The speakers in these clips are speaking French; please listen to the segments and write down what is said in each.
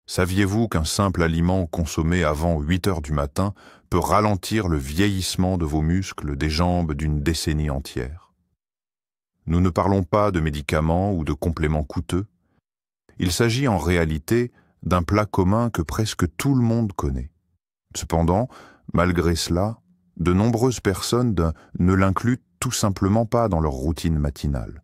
Saviez-vous qu'un simple aliment consommé avant 8 heures du matin peut ralentir le vieillissement de vos muscles des jambes d'une décennie entière? Nous ne parlons pas de médicaments ou de compléments coûteux. Il s'agit en réalité d'un plat commun que presque tout le monde connaît. Cependant, malgré cela, de nombreuses personnes ne l'incluent tout simplement pas dans leur routine matinale.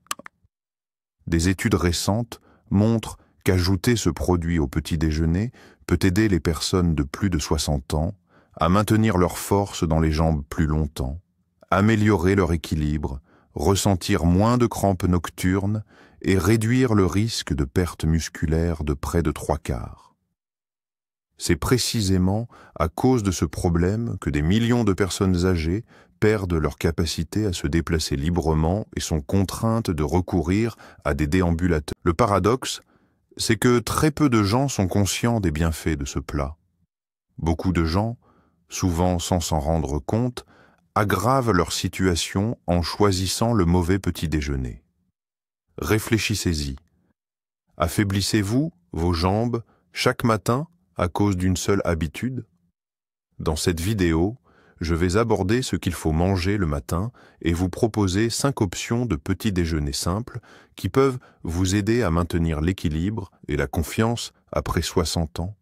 Des études récentes montrent qu'ajouter ce produit au petit déjeuner peut aider les personnes de plus de 60 ans à maintenir leur force dans les jambes plus longtemps, améliorer leur équilibre, ressentir moins de crampes nocturnes et réduire le risque de perte musculaire de près de 3/4. C'est précisément à cause de ce problème que des millions de personnes âgées perdent leur capacité à se déplacer librement et sont contraintes de recourir à des déambulateurs. Le paradoxe, c'est que très peu de gens sont conscients des bienfaits de ce plat. Beaucoup de gens, souvent sans s'en rendre compte, aggravent leur situation en choisissant le mauvais petit déjeuner. Réfléchissez-y. Affaiblissez-vous vos jambes chaque matin à cause d'une seule habitude? Dans cette vidéo, je vais aborder ce qu'il faut manger le matin et vous proposer 5 options de petit déjeuner simples qui peuvent vous aider à maintenir l'équilibre et la confiance après 60 ans.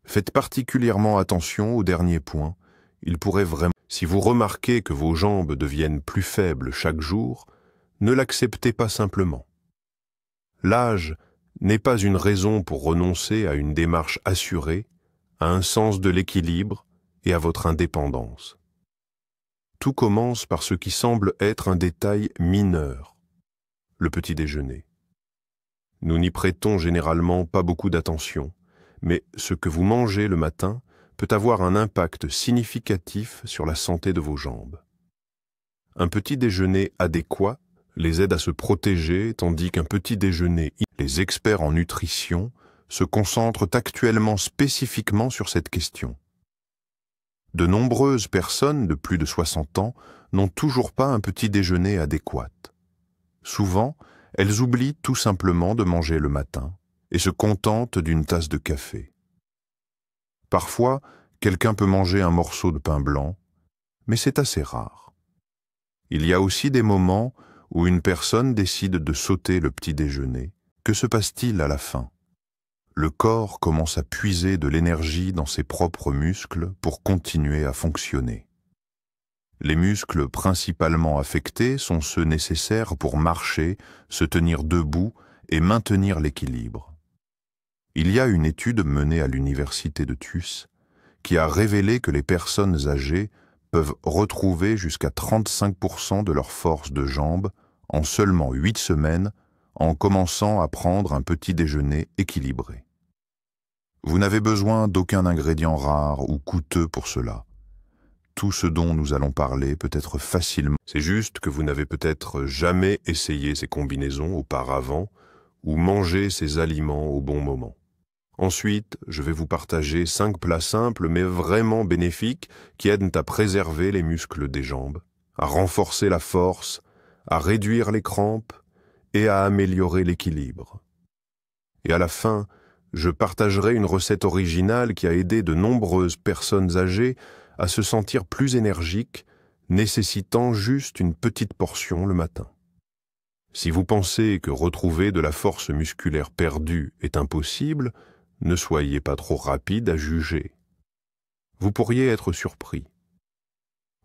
Faites particulièrement attention au dernier point. Il pourrait vraiment... Si vous remarquez que vos jambes deviennent plus faibles chaque jour, ne l'acceptez pas simplement. L'âge n'est pas une raison pour renoncer à une démarche assurée, à un sens de l'équilibre et à votre indépendance. Tout commence par ce qui semble être un détail mineur, le petit déjeuner. Nous n'y prêtons généralement pas beaucoup d'attention, mais ce que vous mangez le matin peut avoir un impact significatif sur la santé de vos jambes. Un petit déjeuner adéquat les aide à se protéger, tandis qu'un petit déjeuner... Les experts en nutrition se concentrent actuellement spécifiquement sur cette question. De nombreuses personnes de plus de 60 ans n'ont toujours pas un petit déjeuner adéquat. Souvent, elles oublient tout simplement de manger le matin et se contentent d'une tasse de café. Parfois, quelqu'un peut manger un morceau de pain blanc, mais c'est assez rare. Il y a aussi des moments où une personne décide de sauter le petit déjeuner. Que se passe-t-il à la fin? Le corps commence à puiser de l'énergie dans ses propres muscles pour continuer à fonctionner. Les muscles principalement affectés sont ceux nécessaires pour marcher, se tenir debout et maintenir l'équilibre. Il y a une étude menée à l'université de Tufts qui a révélé que les personnes âgées peuvent retrouver jusqu'à 35% de leur force de jambes en seulement 8 semaines en commençant à prendre un petit déjeuner équilibré. Vous n'avez besoin d'aucun ingrédient rare ou coûteux pour cela. Tout ce dont nous allons parler peut être facilement. C'est juste que vous n'avez peut-être jamais essayé ces combinaisons auparavant ou mangé ces aliments au bon moment. Ensuite, je vais vous partager 5 plats simples mais vraiment bénéfiques qui aident à préserver les muscles des jambes, à renforcer la force, à réduire les crampes et à améliorer l'équilibre. Et à la fin, je partagerai une recette originale qui a aidé de nombreuses personnes âgées à se sentir plus énergiques, nécessitant juste une petite portion le matin. Si vous pensez que retrouver de la force musculaire perdue est impossible, ne soyez pas trop rapide à juger. Vous pourriez être surpris.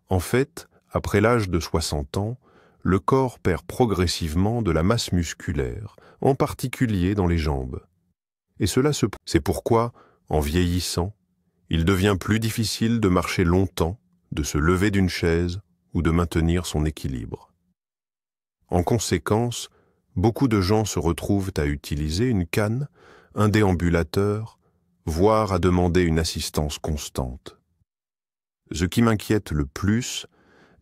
En fait, après l'âge de 60 ans, le corps perd progressivement de la masse musculaire, en particulier dans les jambes. Et c'est pourquoi, en vieillissant, il devient plus difficile de marcher longtemps, de se lever d'une chaise ou de maintenir son équilibre. En conséquence, beaucoup de gens se retrouvent à utiliser une canne, un déambulateur, voire à demander une assistance constante. Ce qui m'inquiète le plus,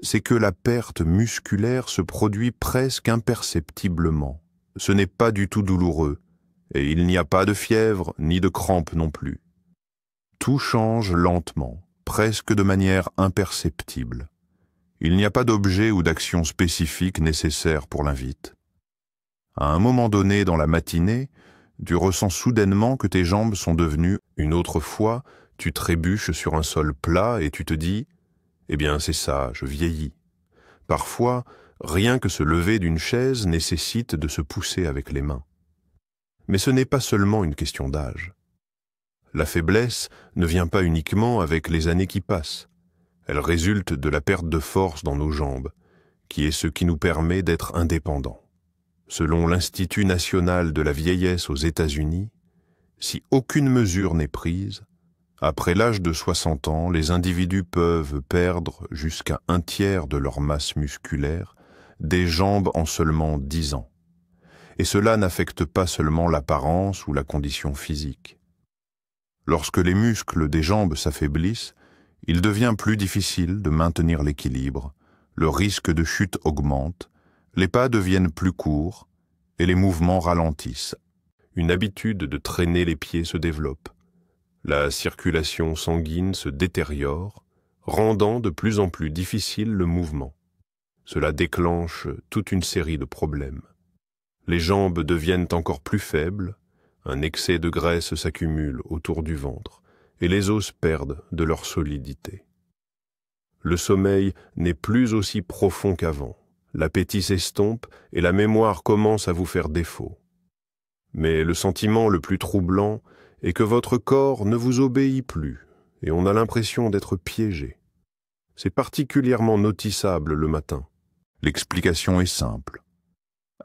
c'est que la perte musculaire se produit presque imperceptiblement. Ce n'est pas du tout douloureux, et il n'y a pas de fièvre ni de crampes non plus. Tout change lentement, presque de manière imperceptible. Il n'y a pas d'objet ou d'action spécifique nécessaire pour l'invite. À un moment donné dans la matinée, tu ressens soudainement que tes jambes sont devenues. Une autre fois, tu trébuches sur un sol plat et tu te dis « Eh bien, c'est ça, je vieillis ». Parfois, rien que se lever d'une chaise nécessite de se pousser avec les mains. Mais ce n'est pas seulement une question d'âge. La faiblesse ne vient pas uniquement avec les années qui passent. Elle résulte de la perte de force dans nos jambes, qui est ce qui nous permet d'être indépendants. Selon l'Institut national de la vieillesse aux États-Unis, si aucune mesure n'est prise, après l'âge de 60 ans, les individus peuvent perdre jusqu'à un tiers de leur masse musculaire, des jambes en seulement 10 ans. Et cela n'affecte pas seulement l'apparence ou la condition physique. Lorsque les muscles des jambes s'affaiblissent, il devient plus difficile de maintenir l'équilibre, le risque de chute augmente, les pas deviennent plus courts et les mouvements ralentissent. Une habitude de traîner les pieds se développe. La circulation sanguine se détériore, rendant de plus en plus difficile le mouvement. Cela déclenche toute une série de problèmes. Les jambes deviennent encore plus faibles, un excès de graisse s'accumule autour du ventre et les os perdent de leur solidité. Le sommeil n'est plus aussi profond qu'avant, l'appétit s'estompe et la mémoire commence à vous faire défaut. Mais le sentiment le plus troublant est que votre corps ne vous obéit plus et on a l'impression d'être piégé. C'est particulièrement notissable le matin. L'explication est simple.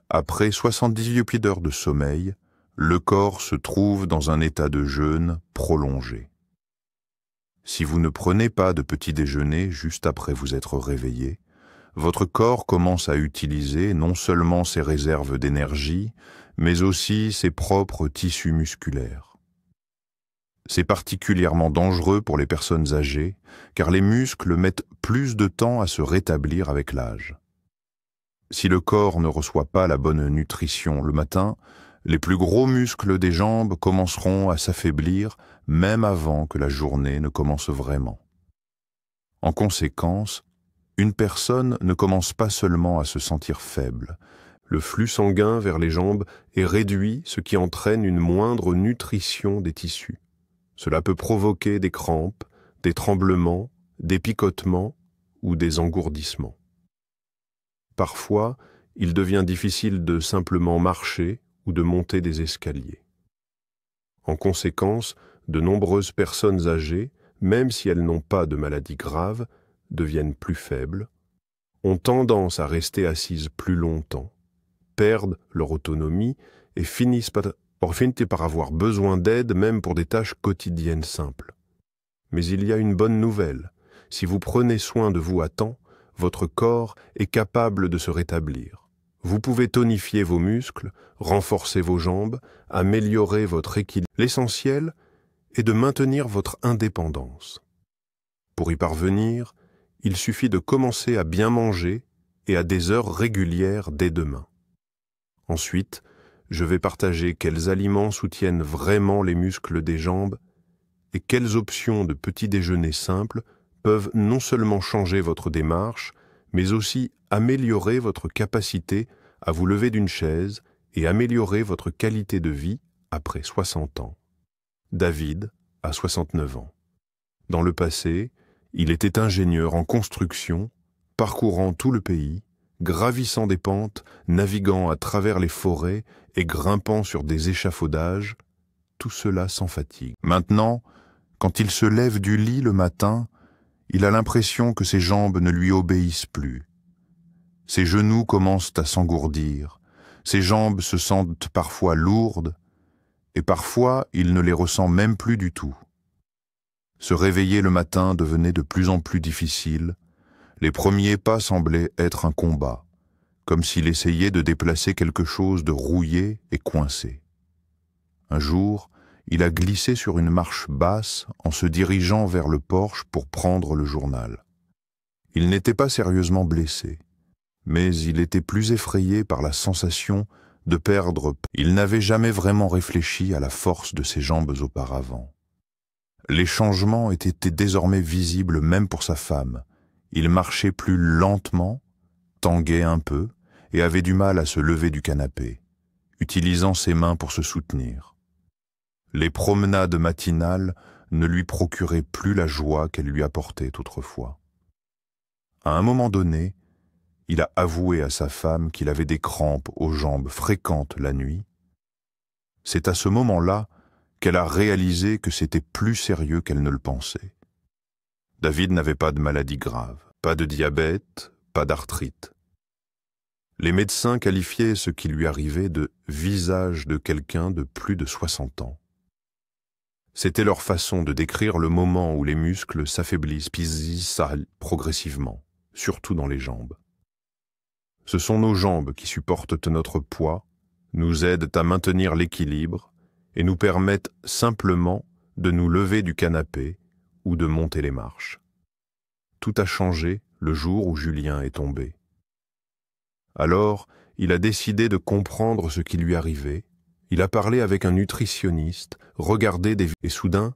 Après 78 heures de sommeil, le corps se trouve dans un état de jeûne prolongé. Si vous ne prenez pas de petit déjeuner juste après vous être réveillé, votre corps commence à utiliser non seulement ses réserves d'énergie, mais aussi ses propres tissus musculaires. C'est particulièrement dangereux pour les personnes âgées, car les muscles mettent plus de temps à se rétablir avec l'âge. Si le corps ne reçoit pas la bonne nutrition le matin, les plus gros muscles des jambes commenceront à s'affaiblir même avant que la journée ne commence vraiment. En conséquence, une personne ne commence pas seulement à se sentir faible. Le flux sanguin vers les jambes est réduit, ce qui entraîne une moindre nutrition des tissus. Cela peut provoquer des crampes, des tremblements, des picotements ou des engourdissements. Parfois, il devient difficile de simplement marcher ou de monter des escaliers. En conséquence, de nombreuses personnes âgées, même si elles n'ont pas de maladie grave, deviennent plus faibles, ont tendance à rester assises plus longtemps, perdent leur autonomie et finissent par avoir besoin d'aide même pour des tâches quotidiennes simples. Mais il y a une bonne nouvelle. Si vous prenez soin de vous à temps, votre corps est capable de se rétablir. Vous pouvez tonifier vos muscles, renforcer vos jambes, améliorer votre équilibre. L'essentiel est de maintenir votre indépendance. Pour y parvenir, il suffit de commencer à bien manger et à des heures régulières dès demain. Ensuite, je vais partager quels aliments soutiennent vraiment les muscles des jambes et quelles options de petit déjeuner simples peuvent non seulement changer votre démarche, mais aussi améliorer votre capacité à vous lever d'une chaise et améliorer votre qualité de vie après 60 ans. David a 69 ans. Dans le passé, il était ingénieur en construction, parcourant tout le pays, gravissant des pentes, naviguant à travers les forêts et grimpant sur des échafaudages, tout cela sans fatigue. Maintenant, quand il se lève du lit le matin, il a l'impression que ses jambes ne lui obéissent plus. Ses genoux commencent à s'engourdir, ses jambes se sentent parfois lourdes, et parfois il ne les ressent même plus du tout. Se réveiller le matin devenait de plus en plus difficile, les premiers pas semblaient être un combat, comme s'il essayait de déplacer quelque chose de rouillé et coincé. Un jour, il a glissé sur une marche basse en se dirigeant vers le porche pour prendre le journal. Il n'était pas sérieusement blessé, mais il était plus effrayé par la sensation de perdre. Il n'avait jamais vraiment réfléchi à la force de ses jambes auparavant. Les changements étaient désormais visibles même pour sa femme. Il marchait plus lentement, tanguait un peu et avait du mal à se lever du canapé. utilisant ses mains pour se soutenir. Les promenades matinales ne lui procuraient plus la joie qu'elles lui apportaient autrefois. À un moment donné, il a avoué à sa femme qu'il avait des crampes aux jambes fréquentes la nuit. C'est à ce moment-là qu'elle a réalisé que c'était plus sérieux qu'elle ne le pensait. David n'avait pas de maladie grave, pas de diabète, pas d'arthrite. Les médecins qualifiaient ce qui lui arrivait de « visage de quelqu'un de plus de 60 ans ». C'était leur façon de décrire le moment où les muscles s'affaiblissent progressivement, surtout dans les jambes. Ce sont nos jambes qui supportent notre poids, nous aident à maintenir l'équilibre et nous permettent simplement de nous lever du canapé ou de monter les marches. Tout a changé le jour où Julien est tombé. Alors, il a décidé de comprendre ce qui lui arrivait. Il a parlé avec un nutritionniste, regardé des... Et soudain,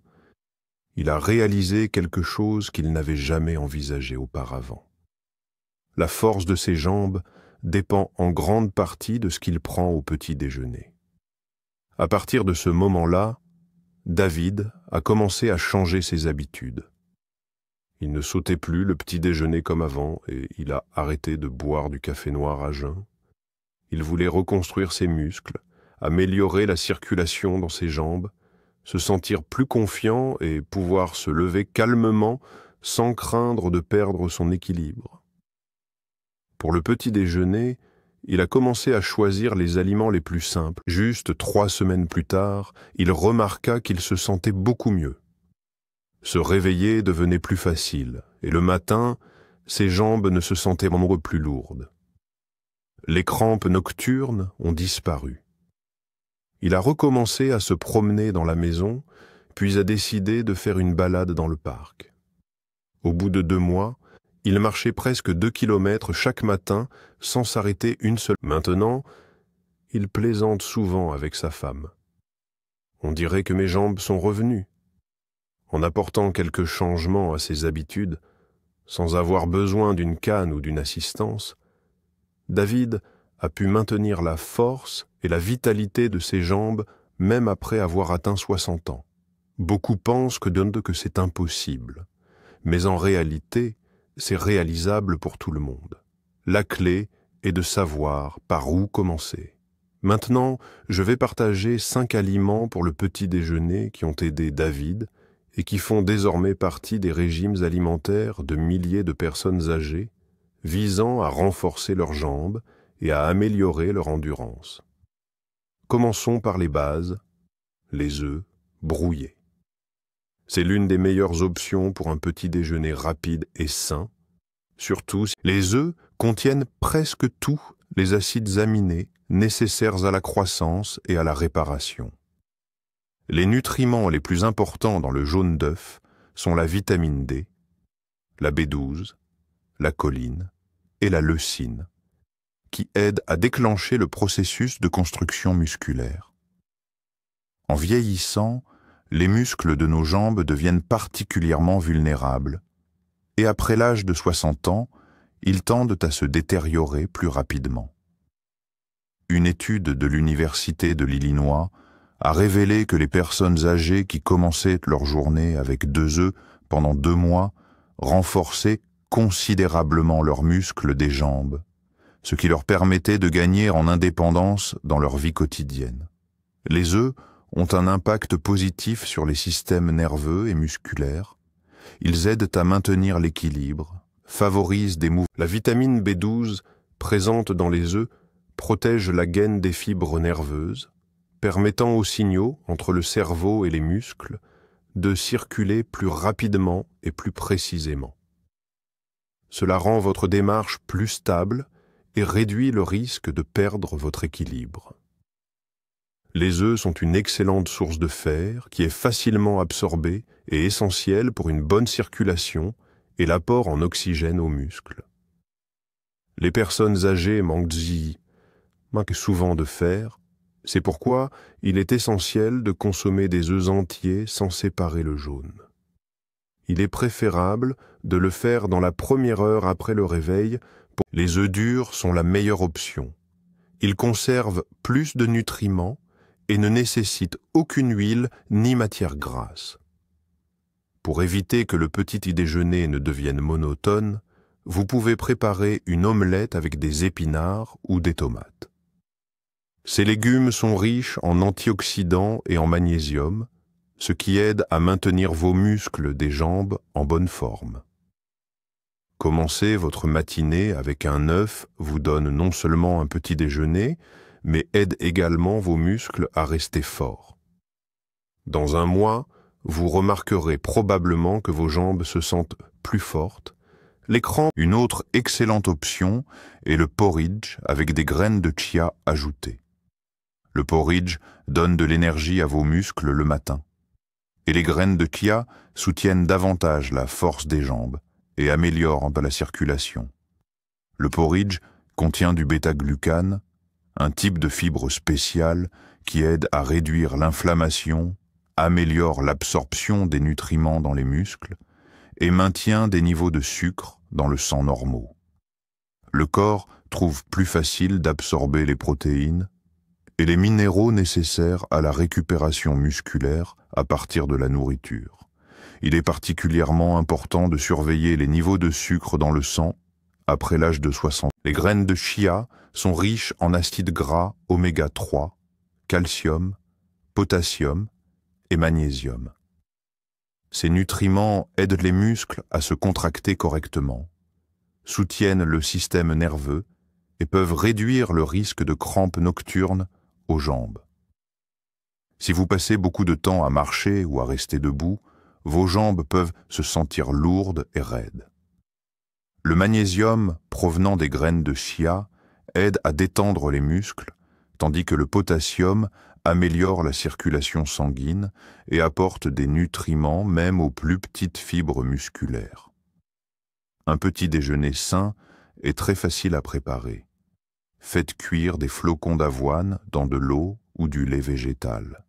il a réalisé quelque chose qu'il n'avait jamais envisagé auparavant. La force de ses jambes dépend en grande partie de ce qu'il prend au petit déjeuner. À partir de ce moment-là, David a commencé à changer ses habitudes. Il ne sautait plus le petit déjeuner comme avant et il a arrêté de boire du café noir à jeun. Il voulait reconstruire ses muscles, améliorer la circulation dans ses jambes, se sentir plus confiant et pouvoir se lever calmement sans craindre de perdre son équilibre. Pour le petit déjeuner, il a commencé à choisir les aliments les plus simples. Juste 3 semaines plus tard, il remarqua qu'il se sentait beaucoup mieux. Se réveiller devenait plus facile, et le matin, ses jambes ne se sentaient plus lourdes. Les crampes nocturnes ont disparu. Il a recommencé à se promener dans la maison, puis a décidé de faire une balade dans le parc. Au bout de 2 mois, il marchait presque 2 kilomètres chaque matin sans s'arrêter une seule. Maintenant, il plaisante souvent avec sa femme. On dirait que mes jambes sont revenues. En apportant quelques changements à ses habitudes, sans avoir besoin d'une canne ou d'une assistance, David a pu maintenir la force et la vitalité de ses jambes même après avoir atteint 60 ans. Beaucoup pensent que c'est impossible, mais en réalité, c'est réalisable pour tout le monde. La clé est de savoir par où commencer. Maintenant, je vais partager 5 aliments pour le petit déjeuner qui ont aidé David et qui font désormais partie des régimes alimentaires de milliers de personnes âgées, visant à renforcer leurs jambes et à améliorer leur endurance. Commençons par les bases, les œufs brouillés. C'est l'une des meilleures options pour un petit déjeuner rapide et sain. Surtout, les œufs contiennent presque tous les acides aminés nécessaires à la croissance et à la réparation. Les nutriments les plus importants dans le jaune d'œuf sont la vitamine D, la B12, la choline et la leucine, qui aident à déclencher le processus de construction musculaire. En vieillissant, les muscles de nos jambes deviennent particulièrement vulnérables, et après l'âge de 60 ans, ils tendent à se détériorer plus rapidement. Une étude de l'Université de l'Illinois a révélé que les personnes âgées qui commençaient leur journée avec 2 œufs pendant 2 mois renforçaient considérablement leurs muscles des jambes, ce qui leur permettait de gagner en indépendance dans leur vie quotidienne. Les œufs ont un impact positif sur les systèmes nerveux et musculaires. Ils aident à maintenir l'équilibre, favorisent des mouvements. La vitamine B12 présente dans les œufs protège la gaine des fibres nerveuses, permettant aux signaux entre le cerveau et les muscles de circuler plus rapidement et plus précisément. Cela rend votre démarche plus stable et réduit le risque de perdre votre équilibre. Les œufs sont une excellente source de fer qui est facilement absorbée et essentielle pour une bonne circulation et l'apport en oxygène aux muscles. Les personnes âgées manquent souvent de fer, c'est pourquoi il est essentiel de consommer des œufs entiers sans séparer le jaune. Il est préférable de le faire dans la première heure après le réveil. Les œufs durs sont la meilleure option. Ils conservent plus de nutriments et ne nécessitent aucune huile ni matière grasse. Pour éviter que le petit déjeuner ne devienne monotone, vous pouvez préparer une omelette avec des épinards ou des tomates. Ces légumes sont riches en antioxydants et en magnésium, ce qui aide à maintenir vos muscles des jambes en bonne forme. Commencer votre matinée avec un œuf vous donne non seulement un petit déjeuner, mais aide également vos muscles à rester forts. Dans un mois, vous remarquerez probablement que vos jambes se sentent plus fortes. Les crampes, une autre excellente option est le porridge avec des graines de chia ajoutées. Le porridge donne de l'énergie à vos muscles le matin. Et les graines de chia soutiennent davantage la force des jambes et améliorent la circulation. Le porridge contient du bêta-glucane, un type de fibre spéciale qui aide à réduire l'inflammation, améliore l'absorption des nutriments dans les muscles et maintient des niveaux de sucre dans le sang normaux. Le corps trouve plus facile d'absorber les protéines et les minéraux nécessaires à la récupération musculaire à partir de la nourriture. Il est particulièrement important de surveiller les niveaux de sucre dans le sang après l'âge de 60 ans. Les graines de chia sont riches en acides gras oméga 3, calcium, potassium et magnésium. Ces nutriments aident les muscles à se contracter correctement, soutiennent le système nerveux et peuvent réduire le risque de crampes nocturnes aux jambes. Si vous passez beaucoup de temps à marcher ou à rester debout, vos jambes peuvent se sentir lourdes et raides. Le magnésium provenant des graines de chia aide à détendre les muscles, tandis que le potassium améliore la circulation sanguine et apporte des nutriments même aux plus petites fibres musculaires. Un petit déjeuner sain est très facile à préparer. Faites cuire des flocons d'avoine dans de l'eau ou du lait végétal.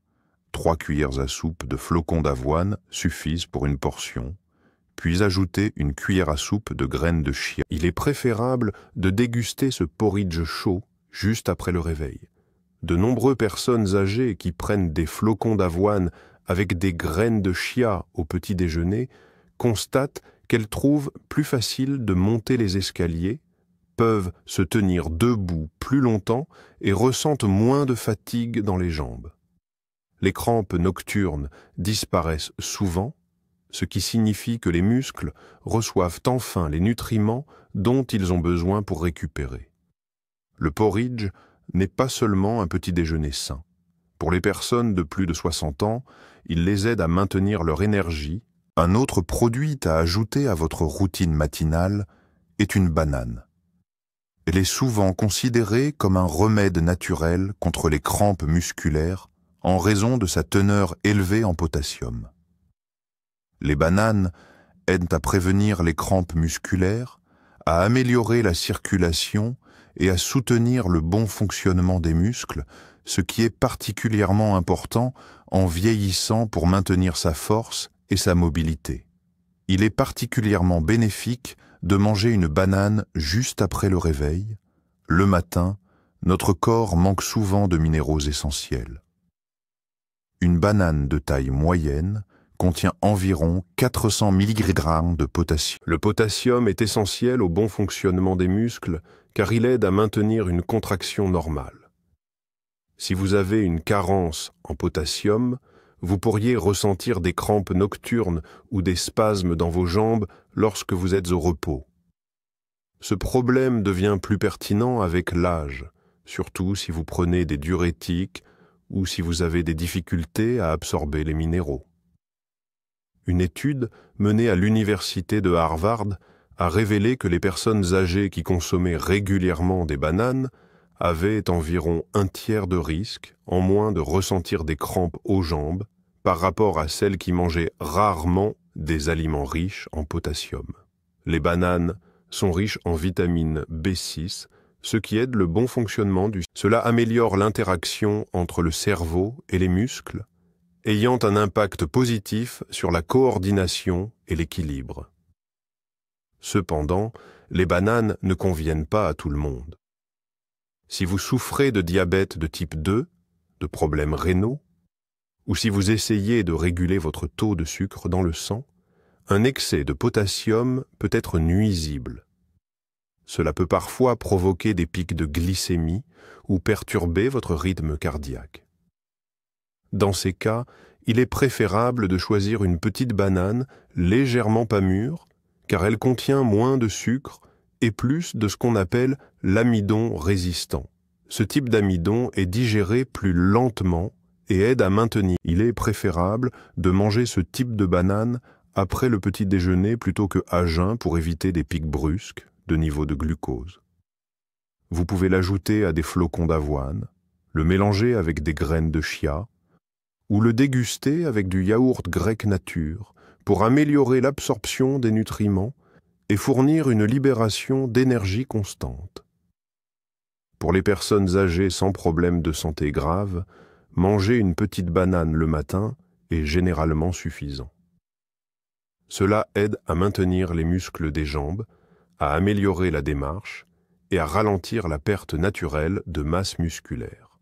3 cuillères à soupe de flocons d'avoine suffisent pour une portion, puis ajoutez une cuillère à soupe de graines de chia. Il est préférable de déguster ce porridge chaud juste après le réveil. De nombreuses personnes âgées qui prennent des flocons d'avoine avec des graines de chia au petit déjeuner constatent qu'elles trouvent plus facile de monter les escaliers, peuvent se tenir debout plus longtemps et ressentent moins de fatigue dans les jambes. Les crampes nocturnes disparaissent souvent, ce qui signifie que les muscles reçoivent enfin les nutriments dont ils ont besoin pour récupérer. Le porridge n'est pas seulement un petit déjeuner sain. Pour les personnes de plus de 60 ans, il les aide à maintenir leur énergie. Un autre produit à ajouter à votre routine matinale est une banane. Elle est souvent considérée comme un remède naturel contre les crampes musculaires en raison de sa teneur élevée en potassium. Les bananes aident à prévenir les crampes musculaires, à améliorer la circulation et à soutenir le bon fonctionnement des muscles, ce qui est particulièrement important en vieillissant pour maintenir sa force et sa mobilité. Il est particulièrement bénéfique de manger une banane juste après le réveil. Le matin, notre corps manque souvent de minéraux essentiels. Une banane de taille moyenne contient environ 400 mg de potassium. Le potassium est essentiel au bon fonctionnement des muscles car il aide à maintenir une contraction normale. Si vous avez une carence en potassium, vous pourriez ressentir des crampes nocturnes ou des spasmes dans vos jambes lorsque vous êtes au repos. Ce problème devient plus pertinent avec l'âge, surtout si vous prenez des diurétiques ou si vous avez des difficultés à absorber les minéraux. Une étude menée à l'université de Harvard a révélé que les personnes âgées qui consommaient régulièrement des bananes avaient environ un tiers de risque en moins de ressentir des crampes aux jambes par rapport à celles qui mangeaient rarement des aliments riches en potassium. Les bananes sont riches en vitamine B6, ce qui aide le bon fonctionnement du... Cela améliore l'interaction entre le cerveau et les muscles, ayant un impact positif sur la coordination et l'équilibre. Cependant, les bananes ne conviennent pas à tout le monde. Si vous souffrez de diabète de type 2, de problèmes rénaux, ou si vous essayez de réguler votre taux de sucre dans le sang, un excès de potassium peut être nuisible. Cela peut parfois provoquer des pics de glycémie ou perturber votre rythme cardiaque. Dans ces cas, il est préférable de choisir une petite banane légèrement pas mûre, car elle contient moins de sucre et plus de ce qu'on appelle l'amidon résistant. Ce type d'amidon est digéré plus lentement et aide à maintenir. Il est préférable de manger ce type de banane après le petit déjeuner plutôt que à jeun pour éviter des pics brusques de niveau de glucose. Vous pouvez l'ajouter à des flocons d'avoine, le mélanger avec des graines de chia ou le déguster avec du yaourt grec nature pour améliorer l'absorption des nutriments et fournir une libération d'énergie constante. Pour les personnes âgées sans problème de santé grave, manger une petite banane le matin est généralement suffisant. Cela aide à maintenir les muscles des jambes, à améliorer la démarche et à ralentir la perte naturelle de masse musculaire.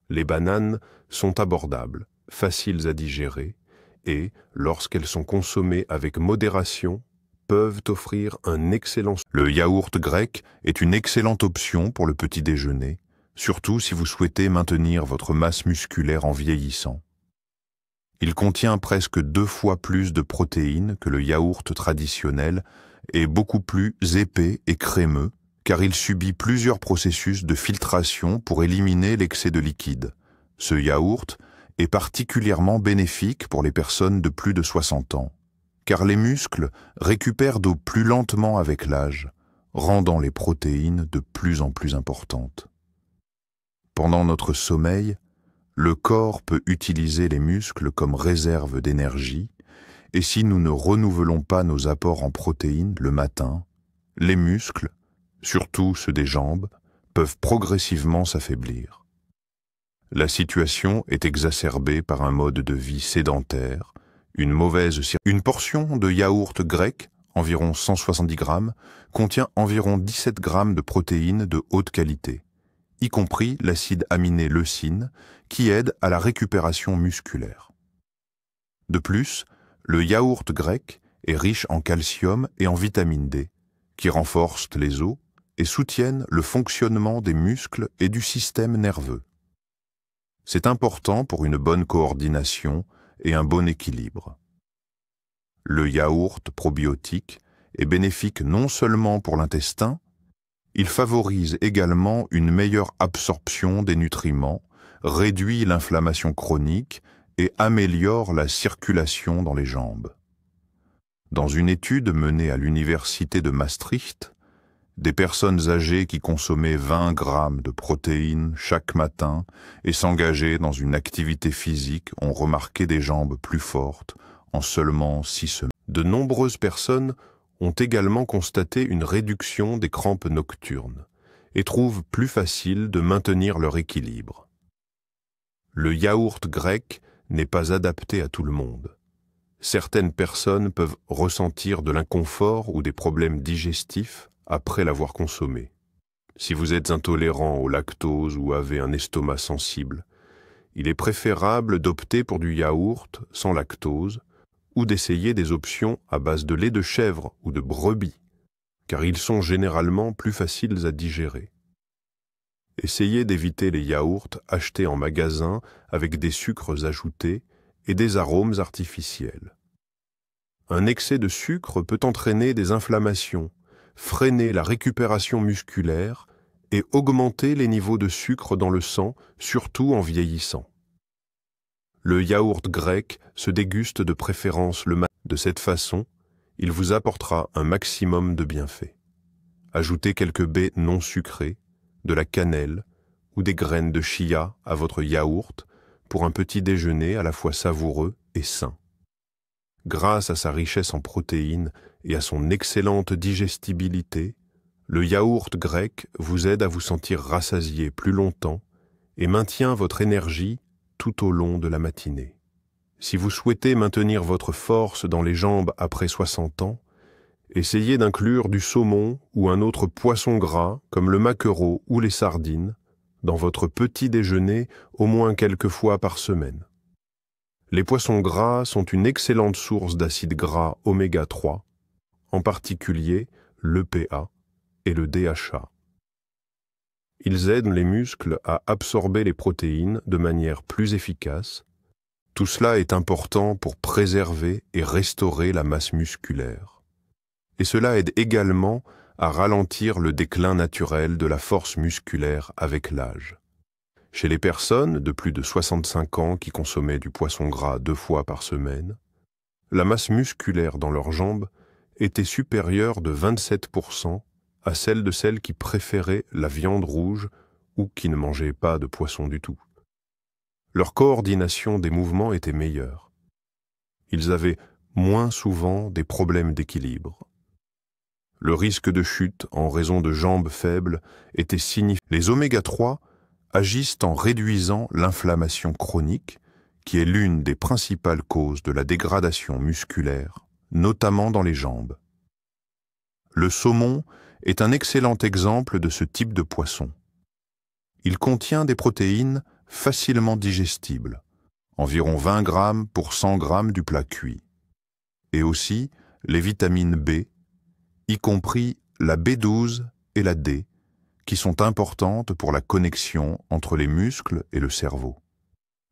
Les bananes sont abordables, faciles à digérer et, lorsqu'elles sont consommées avec modération, peuvent offrir un excellent... Le yaourt grec est une excellente option pour le petit déjeuner, surtout si vous souhaitez maintenir votre masse musculaire en vieillissant. Il contient presque 2 fois plus de protéines que le yaourt traditionnel et beaucoup plus épais et crémeux, car il subit plusieurs processus de filtration pour éliminer l'excès de liquide. Ce yaourt est particulièrement bénéfique pour les personnes de plus de 60 ans, car les muscles récupèrent d'eau plus lentement avec l'âge, rendant les protéines de plus en plus importantes. Pendant notre sommeil, le corps peut utiliser les muscles comme réserve d'énergie, et si nous ne renouvelons pas nos apports en protéines le matin, les muscles, surtout ceux des jambes, peuvent progressivement s'affaiblir. La situation est exacerbée par un mode de vie sédentaire, une portion de yaourt grec, environ 170 grammes, contient environ 17 grammes de protéines de haute qualité, y compris l'acide aminé leucine, qui aide à la récupération musculaire. De plus, le yaourt grec est riche en calcium et en vitamine D, qui renforcent les os et soutiennent le fonctionnement des muscles et du système nerveux. C'est important pour une bonne coordination et un bon équilibre. Le yaourt probiotique est bénéfique non seulement pour l'intestin, il favorise également une meilleure absorption des nutriments, réduit l'inflammation chronique et améliore la circulation dans les jambes. Dans une étude menée à l'université de Maastricht, des personnes âgées qui consommaient 20 grammes de protéines chaque matin et s'engageaient dans une activité physique ont remarqué des jambes plus fortes en seulement 6 semaines. De nombreuses personnes ont également constaté une réduction des crampes nocturnes et trouvent plus facile de maintenir leur équilibre. Le yaourt grec n'est pas adapté à tout le monde. Certaines personnes peuvent ressentir de l'inconfort ou des problèmes digestifs après l'avoir consommé. Si vous êtes intolérant au lactose ou avez un estomac sensible, il est préférable d'opter pour du yaourt sans lactose ou d'essayer des options à base de lait de chèvre ou de brebis, car ils sont généralement plus faciles à digérer. Essayez d'éviter les yaourts achetés en magasin avec des sucres ajoutés et des arômes artificiels. Un excès de sucre peut entraîner des inflammations, freiner la récupération musculaire et augmenter les niveaux de sucre dans le sang, surtout en vieillissant. Le yaourt grec se déguste de préférence le matin. De cette façon, il vous apportera un maximum de bienfaits. Ajoutez quelques baies non sucrées, de la cannelle ou des graines de chia à votre yaourt pour un petit déjeuner à la fois savoureux et sain. Grâce à sa richesse en protéines et à son excellente digestibilité, le yaourt grec vous aide à vous sentir rassasié plus longtemps et maintient votre énergie tout au long de la matinée. Si vous souhaitez maintenir votre force dans les jambes après 60 ans, Essayez d'inclure du saumon ou un autre poisson gras, comme le maquereau ou les sardines, dans votre petit déjeuner au moins quelques fois par semaine. Les poissons gras sont une excellente source d'acides gras oméga 3, en particulier l'EPA et le DHA. Ils aident les muscles à absorber les protéines de manière plus efficace. Tout cela est important pour préserver et restaurer la masse musculaire. Et cela aide également à ralentir le déclin naturel de la force musculaire avec l'âge. Chez les personnes de plus de 65 ans qui consommaient du poisson gras 2 fois par semaine, la masse musculaire dans leurs jambes était supérieure de 27% à celle de celles qui préféraient la viande rouge ou qui ne mangeaient pas de poisson du tout. Leur coordination des mouvements était meilleure. Ils avaient moins souvent des problèmes d'équilibre. Le risque de chute en raison de jambes faibles était significatif. Les oméga 3 agissent en réduisant l'inflammation chronique, qui est l'une des principales causes de la dégradation musculaire, notamment dans les jambes. Le saumon est un excellent exemple de ce type de poisson. Il contient des protéines facilement digestibles, environ 20 grammes pour 100 grammes du plat cuit, et aussi les vitamines B, y compris la B12 et la D, qui sont importantes pour la connexion entre les muscles et le cerveau.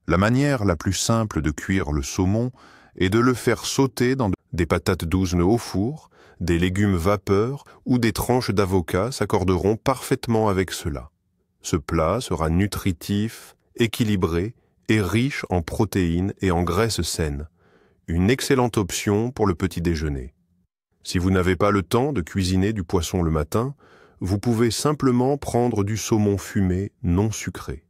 La manière la plus simple de cuire le saumon est de le faire sauter dans des patates douces au four, des légumes vapeur ou des tranches d'avocat s'accorderont parfaitement avec cela. Ce plat sera nutritif, équilibré et riche en protéines et en graisses saines. Une excellente option pour le petit déjeuner. Si vous n'avez pas le temps de cuisiner du poisson le matin, vous pouvez simplement prendre du saumon fumé non sucré.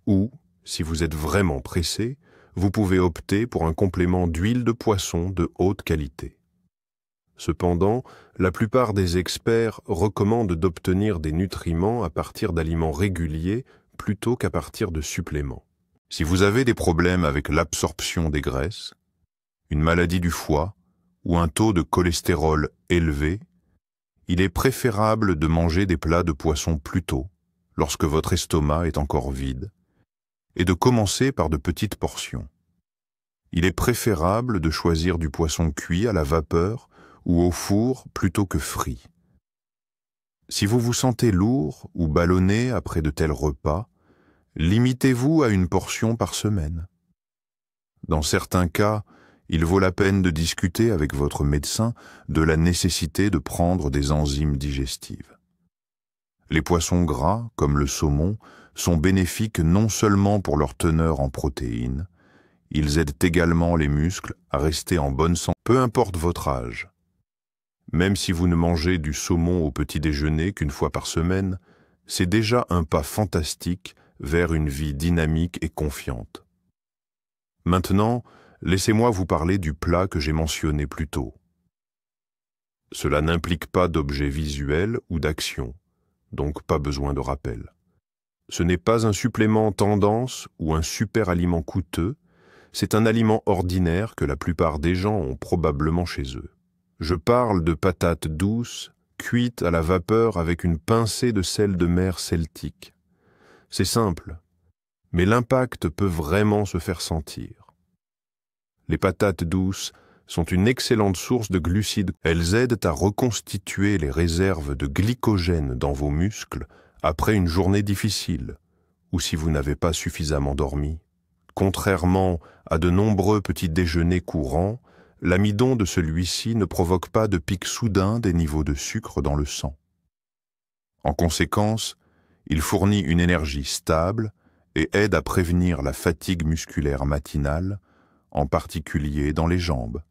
Ou, si vous êtes vraiment pressé, vous pouvez opter pour un complément d'huile de poisson de haute qualité. Cependant, la plupart des experts recommandent d'obtenir des nutriments à partir d'aliments réguliers plutôt qu'à partir de suppléments. Si vous avez des problèmes avec l'absorption des graisses, une maladie du foie ou un taux de cholestérol élevé, il est préférable de manger des plats de poisson plus tôt, lorsque votre estomac est encore vide, et de commencer par de petites portions. Il est préférable de choisir du poisson cuit à la vapeur ou au four plutôt que frit. Si vous vous sentez lourd ou ballonné après de tels repas, limitez-vous à une portion par semaine. Dans certains cas, il vaut la peine de discuter avec votre médecin de la nécessité de prendre des enzymes digestives. Les poissons gras, comme le saumon, sont bénéfiques non seulement pour leur teneur en protéines, ils aident également les muscles à rester en bonne santé, peu importe votre âge. Même si vous ne mangez du saumon au petit déjeuner qu'une fois par semaine, c'est déjà un pas fantastique vers une vie dynamique et confiante. Maintenant, laissez-moi vous parler du plat que j'ai mentionné plus tôt. Cela n'implique pas d'objet visuel ou d'action, donc pas besoin de rappel. Ce n'est pas un supplément tendance ou un super aliment coûteux, c'est un aliment ordinaire que la plupart des gens ont probablement chez eux. Je parle de patates douces, cuites à la vapeur avec une pincée de sel de mer celtique. C'est simple, mais l'impact peut vraiment se faire sentir. Les patates douces sont une excellente source de glucides. Elles aident à reconstituer les réserves de glycogène dans vos muscles après une journée difficile, ou si vous n'avez pas suffisamment dormi. Contrairement à de nombreux petits déjeuners courants, l'amidon de celui-ci ne provoque pas de pic soudain des niveaux de sucre dans le sang. En conséquence, il fournit une énergie stable et aide à prévenir la fatigue musculaire matinale, en particulier dans les jambes.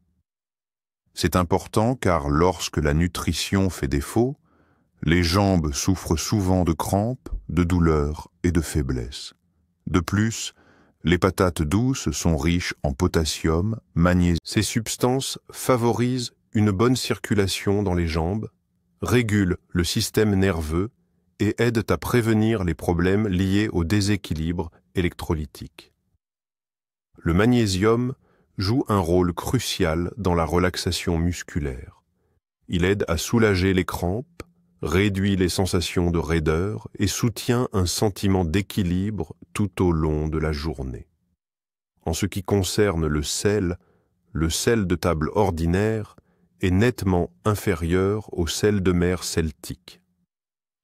C'est important car lorsque la nutrition fait défaut, les jambes souffrent souvent de crampes, de douleurs et de faiblesse. De plus, les patates douces sont riches en potassium, magnésium. Ces substances favorisent une bonne circulation dans les jambes, régulent le système nerveux et aident à prévenir les problèmes liés au déséquilibre électrolytique. Le magnésium joue un rôle crucial dans la relaxation musculaire. Il aide à soulager les crampes, réduit les sensations de raideur et soutient un sentiment d'équilibre tout au long de la journée. En ce qui concerne le sel de table ordinaire est nettement inférieur au sel de mer celtique.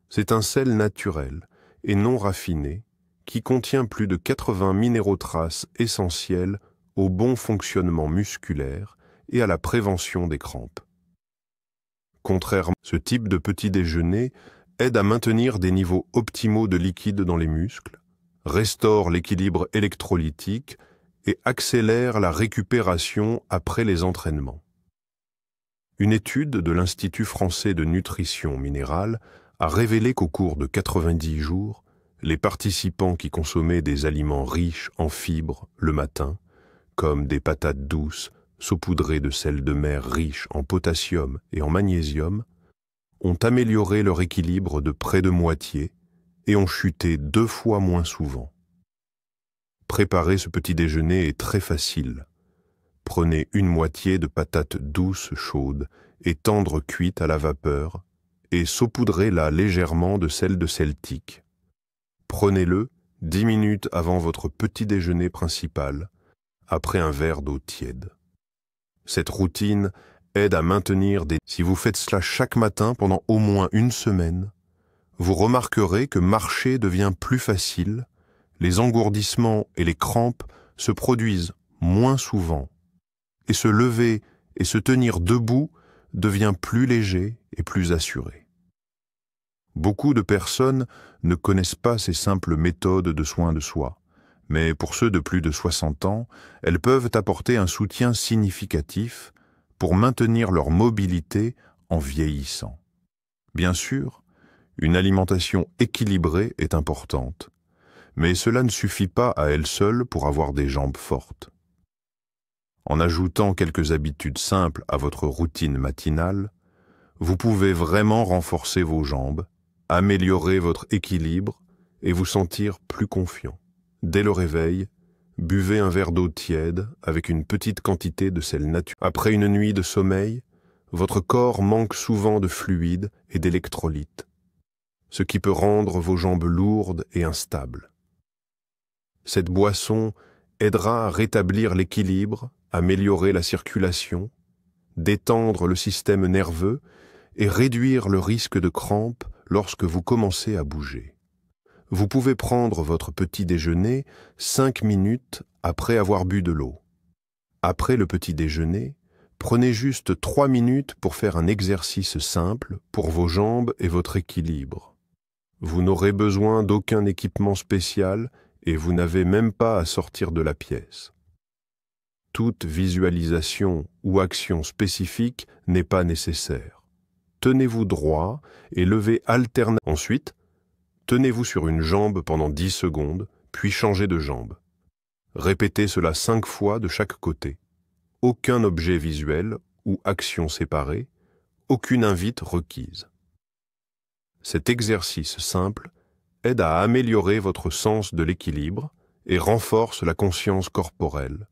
C'est un sel naturel et non raffiné qui contient plus de 80 minéraux traces essentiels au bon fonctionnement musculaire et à la prévention des crampes. Contrairement, ce type de petit déjeuner aide à maintenir des niveaux optimaux de liquide dans les muscles, restaure l'équilibre électrolytique et accélère la récupération après les entraînements. Une étude de l'Institut français de nutrition minérale a révélé qu'au cours de 90 jours, les participants qui consommaient des aliments riches en fibres le matin, comme des patates douces, saupoudrées de sel de mer riche en potassium et en magnésium, ont amélioré leur équilibre de près de moitié et ont chuté 2 fois moins souvent. Préparer ce petit déjeuner est très facile. Prenez une moitié de patates douces chaudes et tendres cuites à la vapeur et saupoudrez-la légèrement de sel de celtique. Prenez-le 10 minutes avant votre petit déjeuner principal, après un verre d'eau tiède. Cette routine aide à maintenir des... Si vous faites cela chaque matin pendant au moins une semaine, vous remarquerez que marcher devient plus facile, les engourdissements et les crampes se produisent moins souvent, et se lever et se tenir debout devient plus léger et plus assuré. Beaucoup de personnes ne connaissent pas ces simples méthodes de soins de soi, mais pour ceux de plus de 60 ans, elles peuvent apporter un soutien significatif pour maintenir leur mobilité en vieillissant. Bien sûr, une alimentation équilibrée est importante, mais cela ne suffit pas à elle seule pour avoir des jambes fortes. En ajoutant quelques habitudes simples à votre routine matinale, vous pouvez vraiment renforcer vos jambes, améliorer votre équilibre et vous sentir plus confiant. Dès le réveil, buvez un verre d'eau tiède avec une petite quantité de sel naturel. Après une nuit de sommeil, votre corps manque souvent de fluide et d'électrolytes, ce qui peut rendre vos jambes lourdes et instables. Cette boisson aidera à rétablir l'équilibre, améliorer la circulation, détendre le système nerveux et réduire le risque de crampes lorsque vous commencez à bouger. Vous pouvez prendre votre petit déjeuner 5 minutes après avoir bu de l'eau. Après le petit déjeuner, prenez juste 3 minutes pour faire un exercice simple pour vos jambes et votre équilibre. Vous n'aurez besoin d'aucun équipement spécial et vous n'avez même pas à sortir de la pièce. Toute visualisation ou action spécifique n'est pas nécessaire. Tenez-vous droit et levez alternativement. Ensuite, tenez-vous sur une jambe pendant 10 secondes, puis changez de jambe. Répétez cela 5 fois de chaque côté. Aucun objet visuel ou action séparée, aucune invite requise. Cet exercice simple aide à améliorer votre sens de l'équilibre et renforce la conscience corporelle,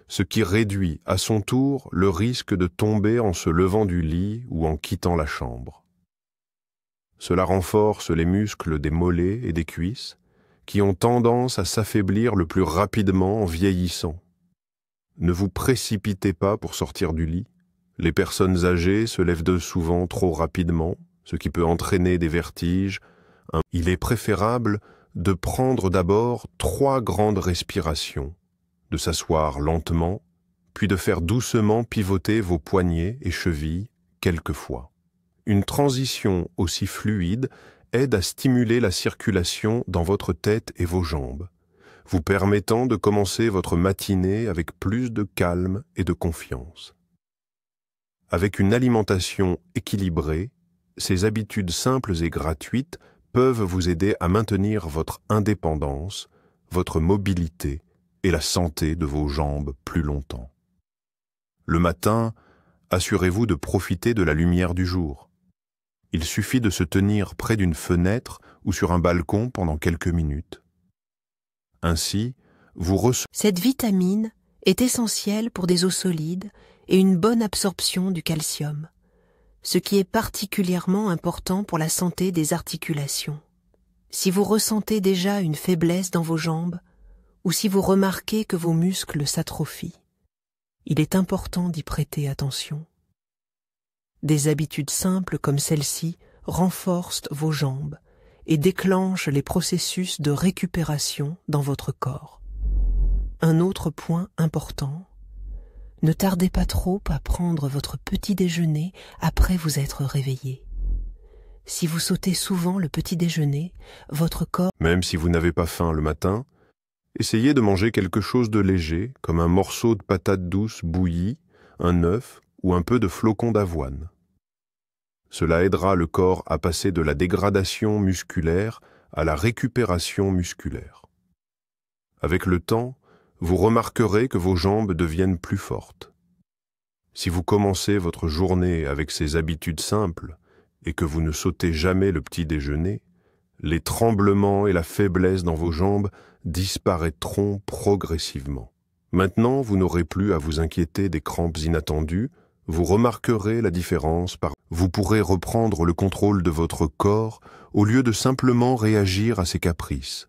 ce qui réduit à son tour le risque de tomber en se levant du lit ou en quittant la chambre. Cela renforce les muscles des mollets et des cuisses, qui ont tendance à s'affaiblir le plus rapidement en vieillissant. Ne vous précipitez pas pour sortir du lit. Les personnes âgées se lèvent souvent trop rapidement, ce qui peut entraîner des vertiges. Il est préférable de prendre d'abord 3 grandes respirations, de s'asseoir lentement, puis de faire doucement pivoter vos poignets et chevilles quelques fois. Une transition aussi fluide aide à stimuler la circulation dans votre tête et vos jambes, vous permettant de commencer votre matinée avec plus de calme et de confiance. Avec une alimentation équilibrée, ces habitudes simples et gratuites peuvent vous aider à maintenir votre indépendance, votre mobilité et la santé de vos jambes plus longtemps. Le matin, assurez-vous de profiter de la lumière du jour. Il suffit de se tenir près d'une fenêtre ou sur un balcon pendant quelques minutes. Ainsi, vous recevez... Cette vitamine est essentielle pour des os solides et une bonne absorption du calcium. ce qui est particulièrement important pour la santé des articulations. Si vous ressentez déjà une faiblesse dans vos jambes, ou si vous remarquez que vos muscles s'atrophient, il est important d'y prêter attention. Des habitudes simples comme celle-ci renforcent vos jambes et déclenchent les processus de récupération dans votre corps. Un autre point important, ne tardez pas trop à prendre votre petit déjeuner après vous être réveillé. Si vous sautez souvent le petit déjeuner, votre corps... Même si vous n'avez pas faim le matin, essayez de manger quelque chose de léger, comme un morceau de patate douce bouillie, un œuf ou un peu de flocons d'avoine. Cela aidera le corps à passer de la dégradation musculaire à la récupération musculaire. Avec le temps, vous remarquerez que vos jambes deviennent plus fortes. Si vous commencez votre journée avec ces habitudes simples et que vous ne sautez jamais le petit déjeuner, les tremblements et la faiblesse dans vos jambes disparaîtront progressivement. Maintenant, vous n'aurez plus à vous inquiéter des crampes inattendues, vous remarquerez la différence vous pourrez reprendre le contrôle de votre corps au lieu de simplement réagir à ses caprices.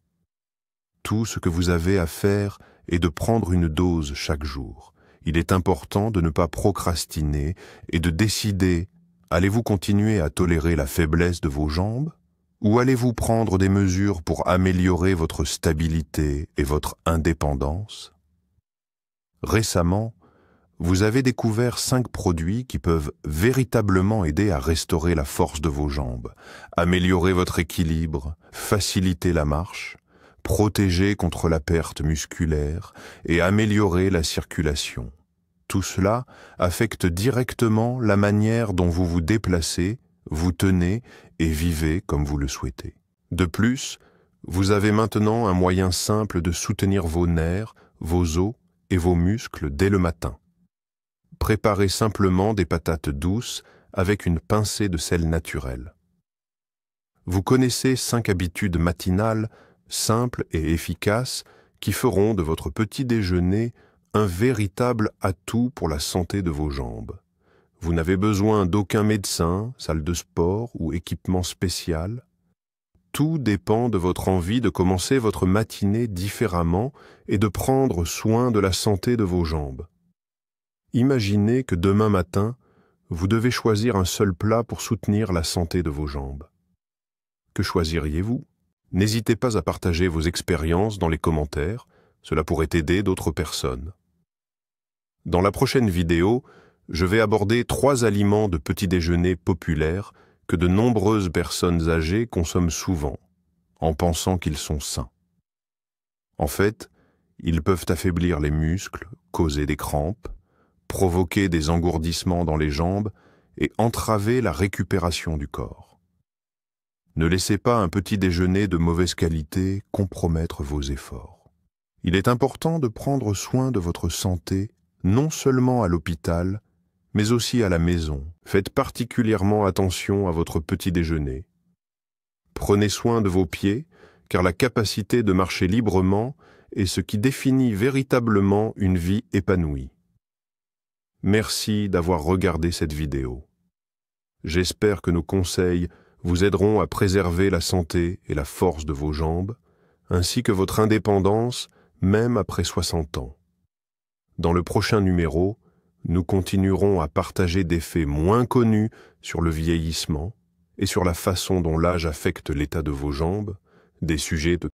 Tout ce que vous avez à faire est de prendre une dose chaque jour. Il est important de ne pas procrastiner et de décider, allez-vous continuer à tolérer la faiblesse de vos jambes ou allez-vous prendre des mesures pour améliorer votre stabilité et votre indépendance? Récemment, vous avez découvert 5 produits qui peuvent véritablement aider à restaurer la force de vos jambes, améliorer votre équilibre, faciliter la marche, protéger contre la perte musculaire et améliorer la circulation. Tout cela affecte directement la manière dont vous vous déplacez, vous tenez et vivez comme vous le souhaitez. De plus, vous avez maintenant un moyen simple de soutenir vos nerfs, vos os et vos muscles dès le matin. Préparez simplement des patates douces avec une pincée de sel naturel. Vous connaissez 5 habitudes matinales simples et efficaces qui feront de votre petit déjeuner un véritable atout pour la santé de vos jambes. Vous n'avez besoin d'aucun médecin, salle de sport ou équipement spécial. Tout dépend de votre envie de commencer votre matinée différemment et de prendre soin de la santé de vos jambes. Imaginez que demain matin, vous devez choisir un seul plat pour soutenir la santé de vos jambes. Que choisiriez-vous? N'hésitez pas à partager vos expériences dans les commentaires, cela pourrait aider d'autres personnes. Dans la prochaine vidéo, je vais aborder 3 aliments de petit déjeuner populaires que de nombreuses personnes âgées consomment souvent, en pensant qu'ils sont sains. En fait, ils peuvent affaiblir les muscles, causer des crampes, provoquer des engourdissements dans les jambes et entraver la récupération du corps. Ne laissez pas un petit déjeuner de mauvaise qualité compromettre vos efforts. Il est important de prendre soin de votre santé, non seulement à l'hôpital, mais aussi à la maison. Faites particulièrement attention à votre petit déjeuner. Prenez soin de vos pieds, car la capacité de marcher librement est ce qui définit véritablement une vie épanouie. Merci d'avoir regardé cette vidéo. J'espère que nos conseils vous aideront à préserver la santé et la force de vos jambes, ainsi que votre indépendance, même après 60 ans. Dans le prochain numéro, nous continuerons à partager des faits moins connus sur le vieillissement et sur la façon dont l'âge affecte l'état de vos jambes, des sujets de